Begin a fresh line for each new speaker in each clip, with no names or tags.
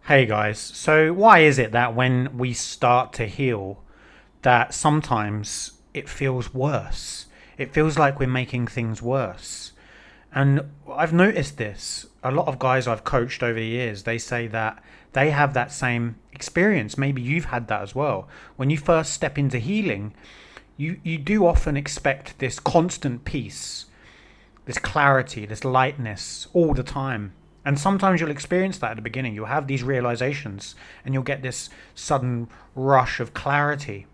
Hey guys, so why is it that when we start to heal, that sometimes it feels worse? It feels like we're making things worse. And I've noticed this. A lot of guys I've coached over the years, they say that they have that same experience. Maybe you've had that as well. When you first step into healing, you do often expect this constant peace, this clarity, this lightness all the time. And sometimes you'll experience that at the beginning. You'll have these realizations and you'll get this sudden rush of clarity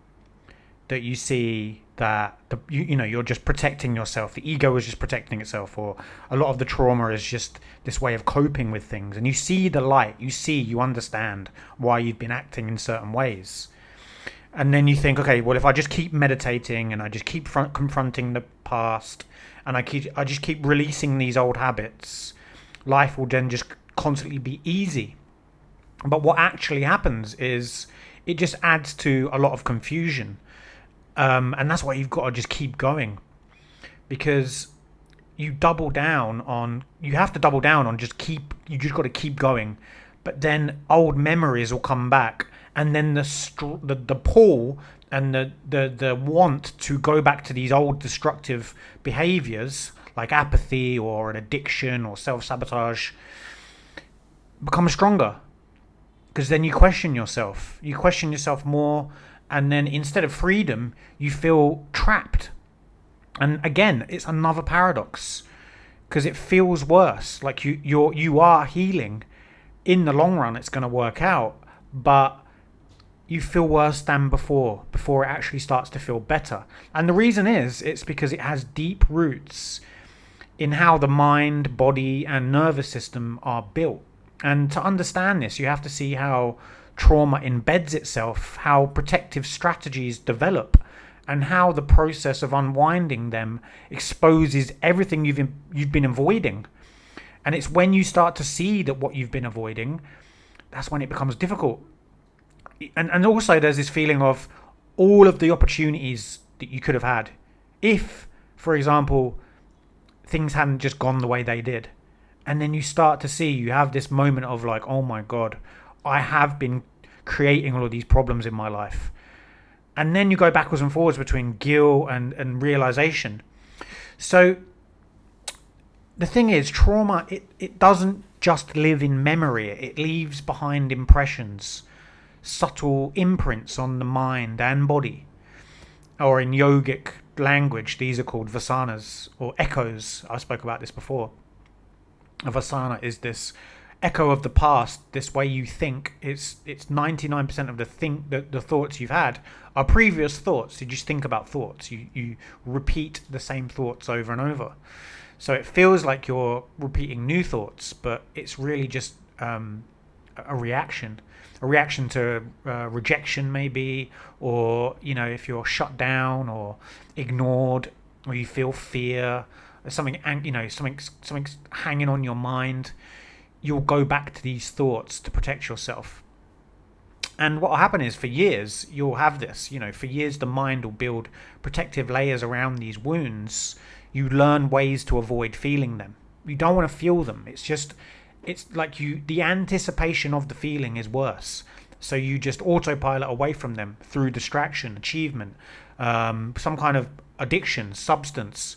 that you see that you're just protecting yourself. The ego is just protecting itself, or a lot of the trauma is just this way of coping with things. And you see the light, you understand why you've been acting in certain ways. And then you think, okay, well, if I just keep meditating and I just keep confronting the past, and I just keep releasing these old habits, life will then just constantly be easy. But what actually happens is it just adds to a lot of confusion, and that's why you've got to just keep going, because you have to double down on you just got to keep going. But then old memories will come back, and then the pull and the want to go back to these old destructive behaviors like apathy or an addiction or self-sabotage becomes stronger, because then you question yourself more, and then instead of freedom you feel trapped. And again, it's another paradox, because it feels worse. Like you are healing. In the long run it's going to work out, but you feel worse than before it actually starts to feel better. And the reason is, it's because it has deep roots in how the mind, body and nervous system are built. And to understand this, you have to see how trauma embeds itself, how protective strategies develop, and how the process of unwinding them exposes everything you've been avoiding. And it's when you start to see that what you've been avoiding, that's when it becomes difficult. And also there's this feeling of all of the opportunities that you could have had if, for example, things hadn't just gone the way they did. And then you have this moment of like, oh my God, I have been creating all of these problems in my life. And then you go backwards and forwards between guilt and realization. So the thing is, trauma, it doesn't just live in memory. It leaves behind impressions, subtle imprints on the mind and body. Or in yogic language, these are called vasanas, or echoes. I spoke about this before. A vasana is this echo of the past, this way you think. It's 99% of the thoughts you've had are previous thoughts. You just think about thoughts. You repeat the same thoughts over and over. So it feels like you're repeating new thoughts, but it's really just a reaction to rejection, maybe, or if you're shut down or ignored, or you feel fear, or something something's hanging on your mind, you'll go back to these thoughts to protect yourself. And what will happen is, for years you'll have this. For years the mind will build protective layers around these wounds. You learn ways to avoid feeling them. You don't want to feel them. It's like the anticipation of the feeling is worse. So you just autopilot away from them through distraction, achievement, some kind of addiction, substance,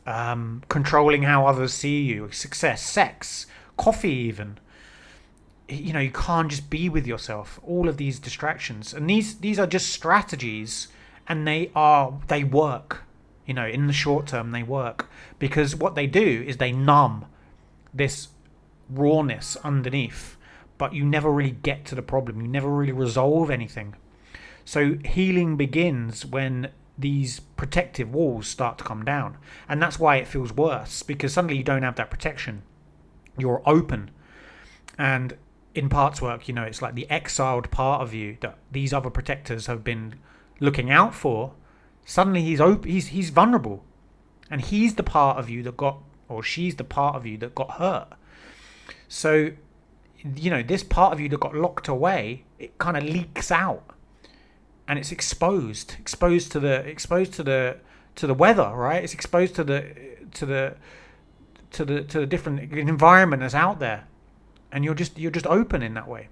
controlling how others see you, success, sex, coffee even. You can't just be with yourself. All of these distractions. And these are just strategies, and they work. In the short term they work, because what they do is they numb this rawness underneath, but you never really get to the problem. You never really resolve anything. So healing begins when these protective walls start to come down, and that's why it feels worse, because suddenly you don't have that protection. You're open. And in parts work, it's like the exiled part of you that these other protectors have been looking out for. Suddenly he's vulnerable, and he's the part of you that got, or she's the part of you that got hurt. So this part of you that got locked away, it kind of leaks out, and it's exposed to the weather, right? It's exposed to the different environment that's out there, and you're just open in that way.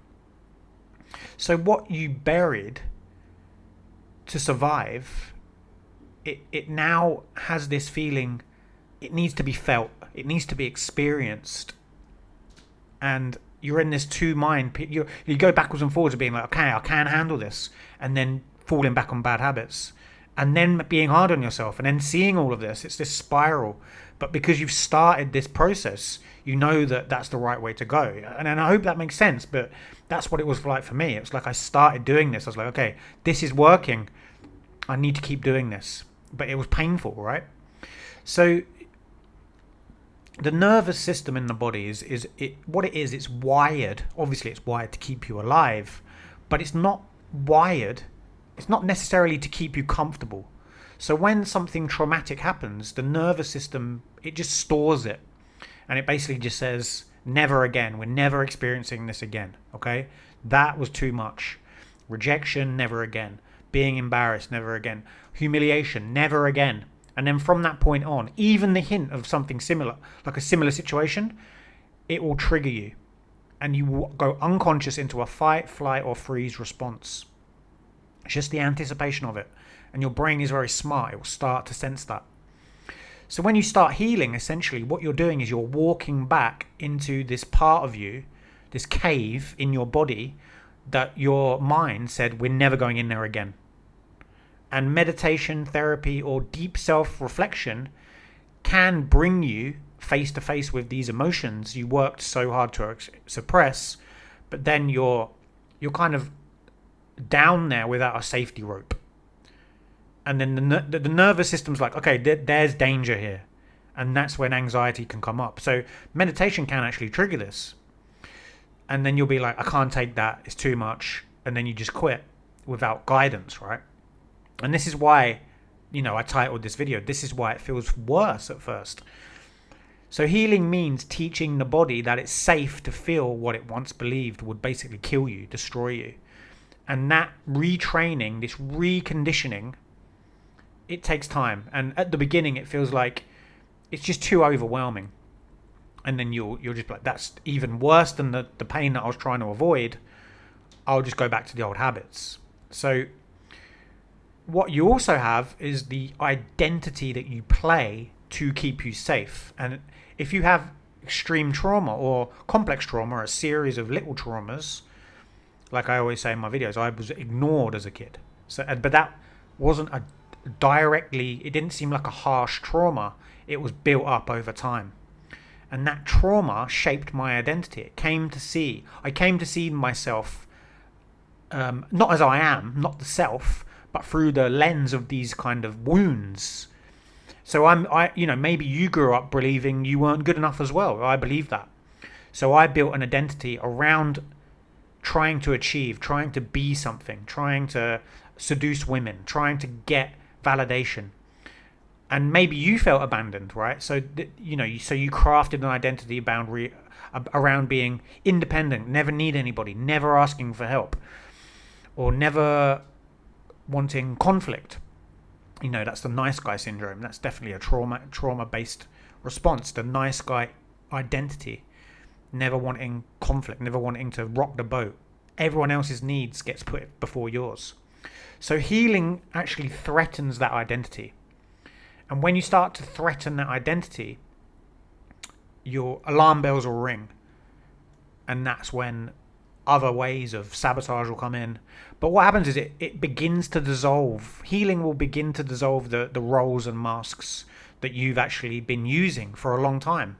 So what you buried to survive, it now has this feeling, it needs to be felt, it needs to be experienced. And you're in this two mind, you go backwards and forwards of being like, okay, I can handle this, and then falling back on bad habits, and then being hard on yourself, and then seeing all of this. It's this spiral. But because you've started this process, you know that that's the right way to go. And I hope that makes sense, but that's what it was like for me. It was like I started doing this. I was like, okay, this is working. I need to keep doing this. But it was painful, right? So the nervous system in the body is what it is. It's wired. Obviously, it's wired to keep you alive, but it's not wired. It's not necessarily to keep you comfortable. So when something traumatic happens, the nervous system, it just stores it. And it basically just says, never again. We're never experiencing this again. Okay? That was too much. Rejection, never again. Being embarrassed, never again. Humiliation, never again. And then from that point on, even the hint of something similar, like a similar situation, it will trigger you. And you will go unconscious into a fight, flight, or freeze response. It's just the anticipation of it. And your brain is very smart. It will start to sense that. So when you start healing, essentially what you're doing is you're walking back into this part of you, this cave in your body that your mind said, we're never going in there again. And meditation, therapy, or deep self-reflection can bring you face to face with these emotions you worked so hard to suppress, but then you're kind of down there without a safety rope. And then the nervous system's like, okay, there's danger here. And that's when anxiety can come up. So meditation can actually trigger this. And then you'll be like, I can't take that. It's too much. And then you just quit without guidance, right? And this is why, I titled this video, this is why it feels worse at first. So healing means teaching the body that it's safe to feel what it once believed would basically kill you, destroy you. And that retraining, this reconditioning, it takes time. And at the beginning, it feels like it's just too overwhelming. And then you'll just be like, that's even worse than the pain that I was trying to avoid. I'll just go back to the old habits. So what you also have is the identity that you play to keep you safe. And if you have extreme trauma or complex trauma, a series of little traumas, like I always say in my videos, I was ignored as a kid. But that wasn't it didn't seem like a harsh trauma. It was built up over time. And that trauma shaped my identity. I came to see myself, not as I am, not the self, but through the lens of these kind of wounds. So maybe you grew up believing you weren't good enough as well. I believe that. So I built an identity around trying to achieve, trying to be something, trying to seduce women, trying to get validation. And maybe you felt abandoned, right? So you crafted an identity boundary around being independent, never need anybody, never asking for help, or never wanting conflict. That's the nice guy syndrome. That's definitely a trauma-based response. The nice guy identity, never wanting conflict, never wanting to rock the boat. Everyone else's needs gets put before yours. So healing actually threatens that identity. And when you start to threaten that identity, your alarm bells will ring. And that's when other ways of sabotage will come in. But what happens is it begins to dissolve. Healing will begin to dissolve the roles and masks that you've actually been using for a long time.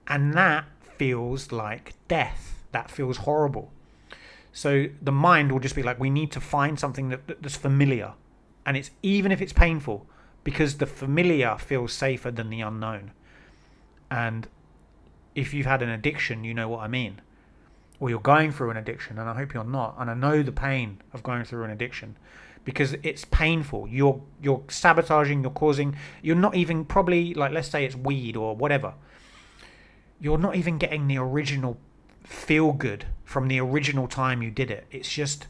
And that feels like death. That feels horrible. So the mind will just be like, we need to find something that's familiar. And it's even if it's painful, because the familiar feels safer than the unknown. And if you've had an addiction, you know what I mean. Or you're going through an addiction, and I hope you're not. And I know the pain of going through an addiction because it's painful. You're sabotaging, you're not even probably, like, let's say it's weed or whatever. You're not even getting the original feel good from the original time you did it. It's just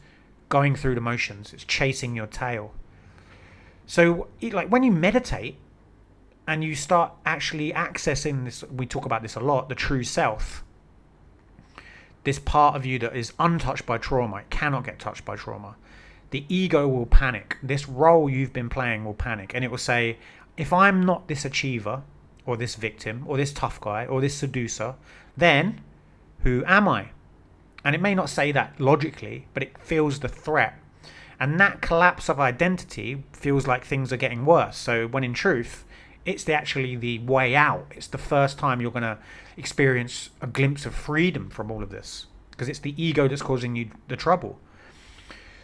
going through the motions. It's chasing your tail. So, like, when you meditate and you start actually accessing this, we talk about this a lot, the true self, this part of you that is untouched by trauma, it cannot get touched by trauma. The ego will panic. This role you've been playing will panic, and it will say, if I'm not this achiever or this victim or this tough guy or this seducer, then who am I? And it may not say that logically, but it feels the threat. And that collapse of identity feels like things are getting worse. So when in truth, it's actually the way out. It's the first time you're going to experience a glimpse of freedom from all of this, because it's the ego that's causing you the trouble.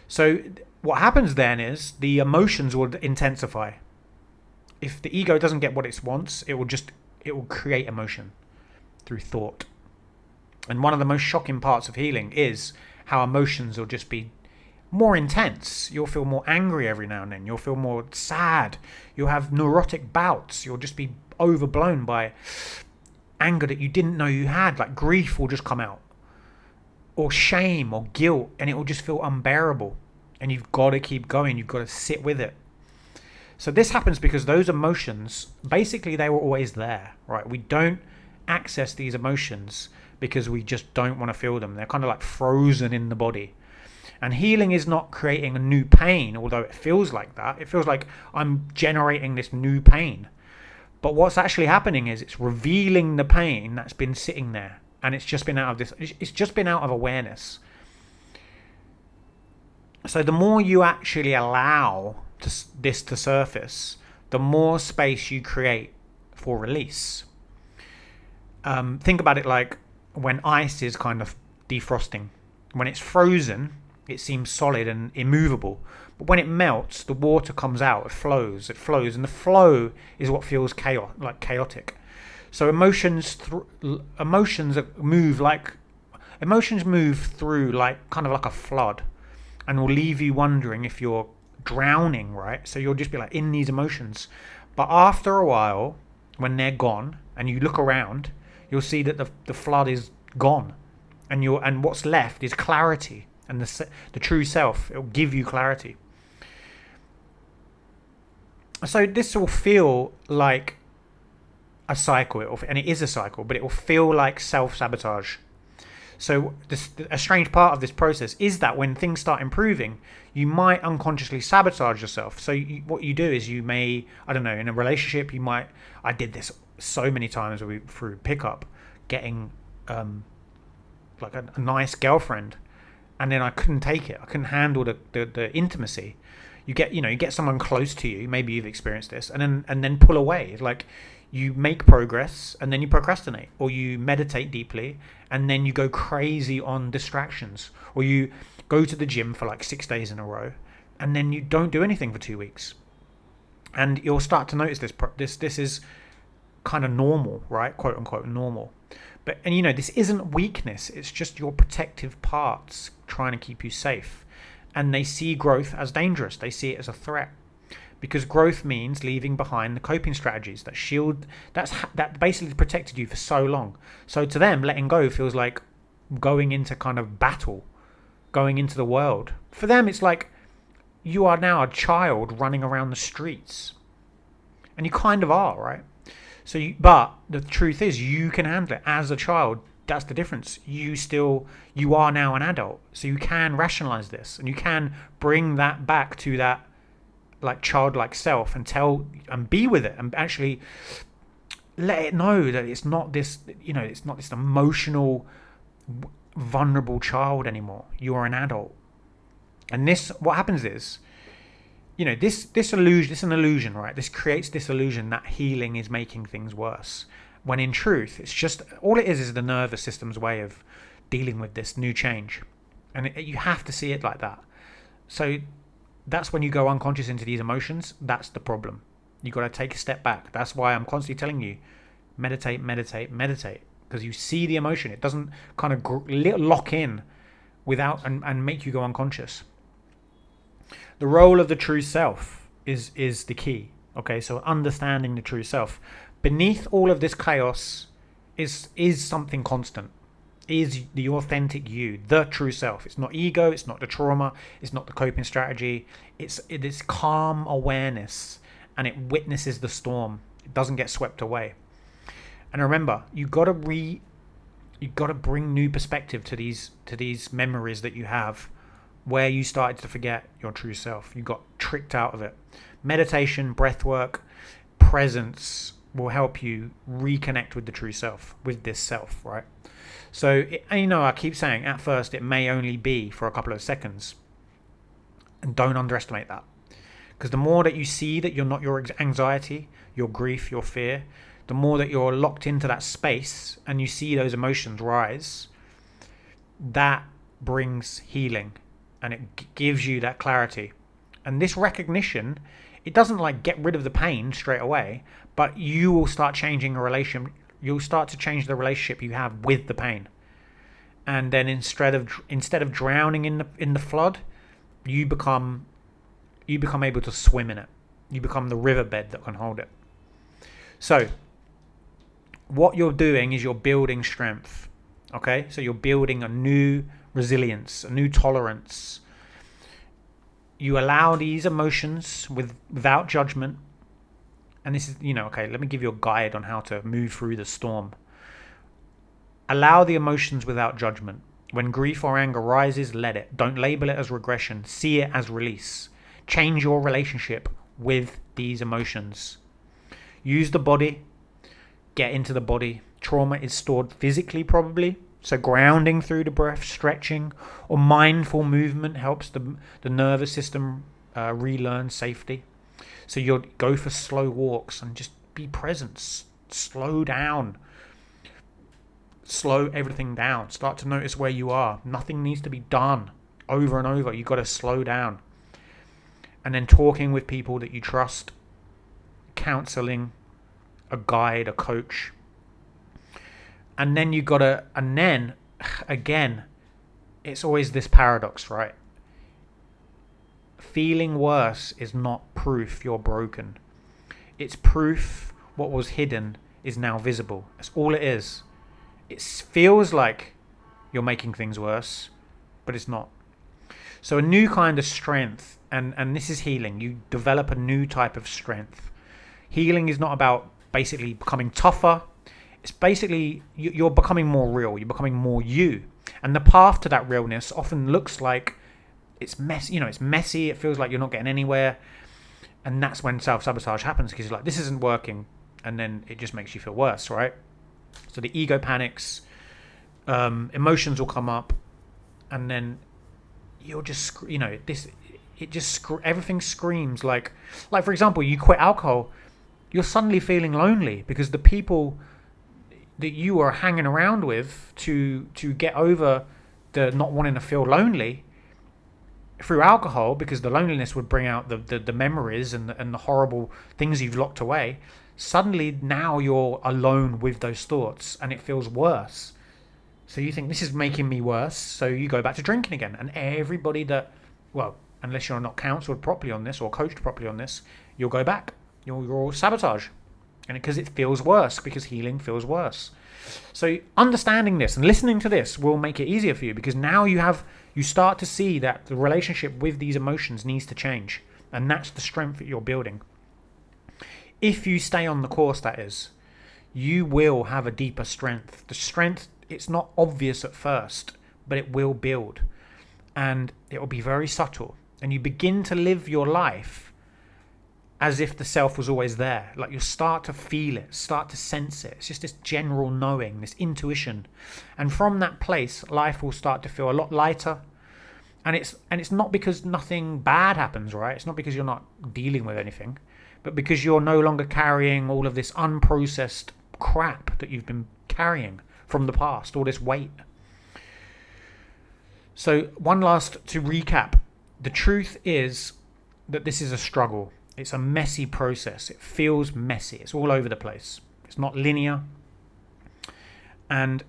So what happens then is the emotions will intensify. If the ego doesn't get what it wants, it will create emotion through thought. And one of the most shocking parts of healing is how emotions will just be more intense. You'll feel more angry every now and then. You'll feel more sad. You'll have neurotic bouts. You'll just be overblown by anger that you didn't know you had. Like grief will just come out, or shame or guilt, and it will just feel unbearable. And you've got to keep going. You've got to sit with it. So this happens because those emotions, basically they were always there, right? We don't access these emotions because we just don't want to feel them. They're kind of like frozen in the body. And healing is not creating a new pain, although it feels like that. It feels like I'm generating this new pain. But what's actually happening is it's revealing the pain that's been sitting there. And it's just been out of awareness. So the more you actually allow this to surface, the more space you create for release. Think about it like when ice is kind of defrosting. When it's frozen, it seems solid and immovable. But when it melts, the water comes out, it flows, and the flow is what feels chaotic. So emotions move through like kind of like a flood, and will leave you wondering if you're drowning, right? So you'll just be like in these emotions. But after a while, when they're gone and you look around, you'll see that the flood is gone, and what's left is clarity and the true self. It will give you clarity. So this will feel like a cycle, and it is a cycle, but it will feel like self-sabotage. So a strange part of this process is that when things start improving, you might unconsciously sabotage yourself. So what you do is you may, I don't know, in a relationship, I did this so many times through pickup, getting like a nice girlfriend, and then I couldn't take it. I couldn't handle the intimacy. You get someone close to you, maybe you've experienced this, and then pull away. It's like you make progress and then you procrastinate, or you meditate deeply and then you go crazy on distractions, or you go to the gym for like 6 days in a row and then you don't do anything for 2 weeks. And you'll start to notice this is kind of normal, right? Quote unquote normal. But this isn't weakness. It's just your protective parts trying to keep you safe. And they see growth as dangerous. They see it as a threat. Because growth means leaving behind the coping strategies that basically protected you for so long. So to them, letting go feels like going into kind of battle, going into the world. For them, it's like you are now a child running around the streets. And you kind of are, right? But the truth is, you can handle it as a child. That's the difference. You are now an adult. So you can rationalize this, and you can bring that back to that like childlike self and be with it, and actually let it know that it's not this emotional vulnerable child anymore. You are an adult. And what happens is, this illusion, it's an illusion, right? This creates this illusion that healing is making things worse, when in truth it's just all it is the nervous system's way of dealing with this new change. And you have to see it like that. So that's when you go unconscious into these emotions. That's the problem. You got to take a step back. That's why I'm constantly telling you, meditate, because you see the emotion. It doesn't kind of lock in and make you go unconscious. The role of the true self is the key. Okay, so understanding the true self. Beneath all of this chaos is something constant. Is the authentic you, the true self. It's not ego, it's not the trauma, it's not the coping strategy. It is calm awareness, and it witnesses the storm. It doesn't get swept away. And remember, you gotta You've got to bring new perspective to these memories that you have, where you started to forget your true self. You got tricked out of it. Meditation, breath work, presence will help you reconnect with the true self, with this self, right? So, I keep saying at first it may only be for a couple of seconds. And don't underestimate that. Because the more that you see that you're not your anxiety, your grief, your fear, the more that you're locked into that space and you see those emotions rise, that brings healing and it gives you that clarity. And this recognition, it doesn't like get rid of the pain straight away, but you will start changing a relation. You'll start to change the relationship you have with the pain. And then instead of drowning in the flood, you become able to swim in it. You become the riverbed that can hold it. So what you're doing is you're building strength. Okay? So you're building a new resilience, a new tolerance. You allow these emotions without judgment. And this is, okay, let me give you a guide on how to move through the storm. Allow the emotions without judgment. When grief or anger rises, let it. Don't label it as regression. See it as release. Change your relationship with these emotions. Use the body. Get into the body. Trauma is stored physically, probably. So grounding through the breath, stretching, or mindful movement helps the nervous system relearn safety. So you'll go for slow walks and just be present. Slow down. Slow everything down. Start to notice where you are. Nothing needs to be done over and over. You've got to slow down. And then talking with people that you trust, counseling, a guide, a coach. And then again, it's always this paradox, right? Feeling worse is not proof you're broken. It's proof what was hidden is now visible. That's all it is. It feels like you're making things worse, but it's not. So a new kind of strength, and this is healing. You develop a new type of strength. Healing is not about basically becoming tougher. It's basically you're becoming more real. You're becoming more you. And the path to that realness often looks like it's messy. It's messy. It feels like you're not getting anywhere. And that's when self-sabotage happens, because you're like, this isn't working. And then it just makes you feel worse, right? So the ego panics, emotions will come up, and then you'll just, everything screams like for example, you quit alcohol, you're suddenly feeling lonely because the people that you are hanging around with to get over the not wanting to feel lonely through alcohol, because the loneliness would bring out the memories and the horrible things you've locked away. Suddenly now you're alone with those thoughts and it feels worse. So you think, this is making me worse. So you go back to drinking again. And everybody unless you're not counseled properly on this or coached properly on this, you'll go back. You'll sabotage. And because it feels worse, because healing feels worse. So understanding this and listening to this will make it easier for you, because now you start to see that the relationship with these emotions needs to change. And that's the strength that you're building. If you stay on the course, that is, you will have a deeper strength. The strength, it's not obvious at first, but it will build. And it will be very subtle. And you begin to live your life as if the self was always there. Like you start to feel it, start to sense it. It's just this general knowing, this intuition. And from that place, life will start to feel a lot lighter. And it's not because nothing bad happens, right? It's not because you're not dealing with anything, but because you're no longer carrying all of this unprocessed crap that you've been carrying from the past, all this weight. So to recap, the truth is that this is a struggle. It's a messy process. It feels messy. It's all over the place. It's not linear. And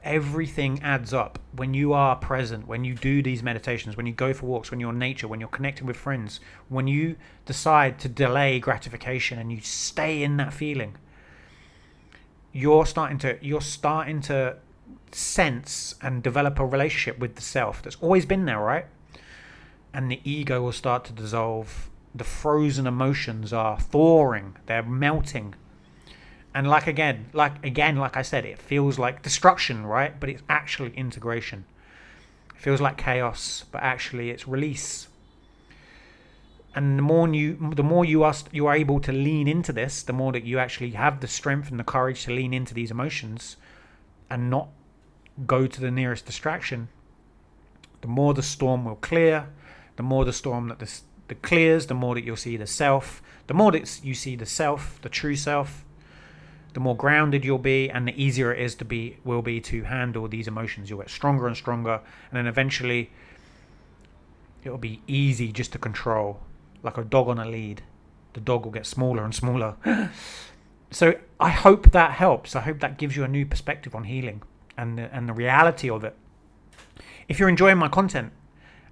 everything adds up when you are present, when you do these meditations, when you go for walks, when you're in nature, when you're connecting with friends, when you decide to delay gratification and you stay in that feeling, you're starting to sense and develop a relationship with the self that's always been there, right? And the ego will start to dissolve. The frozen emotions are thawing, they're melting, And like I said, it feels like destruction, right? But it's actually integration. It feels like chaos, but actually it's release. And the more you are able to lean into this, the more that you actually have the strength and the courage to lean into these emotions and not go to the nearest distraction, the more the storm will clear. The more the storm that clears, the more that you'll see the self. The more that you see the self, the true self, the more grounded you'll be, and the easier it will be to handle these emotions. You'll get stronger and stronger, and then eventually it'll be easy just to control, like a dog on a lead. The dog will get smaller and smaller. So I hope that helps. I hope that gives you a new perspective on healing and the reality of it. If you're enjoying my content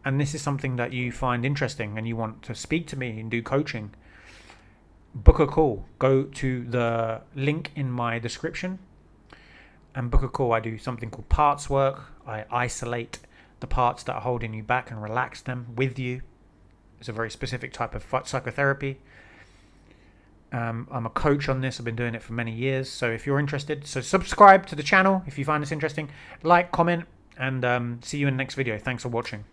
and this is something that you find interesting and you want to speak to me and do coaching, book a call. Go to the link in my description and book a call. I do something called parts work. I isolate the parts that are holding you back and relax them with you. It's a very specific type of psychotherapy. I'm a coach on this. I've been doing it for many years. So if you're interested, subscribe to the channel if you find this interesting. Like, comment, and see you in the next video. Thanks for watching.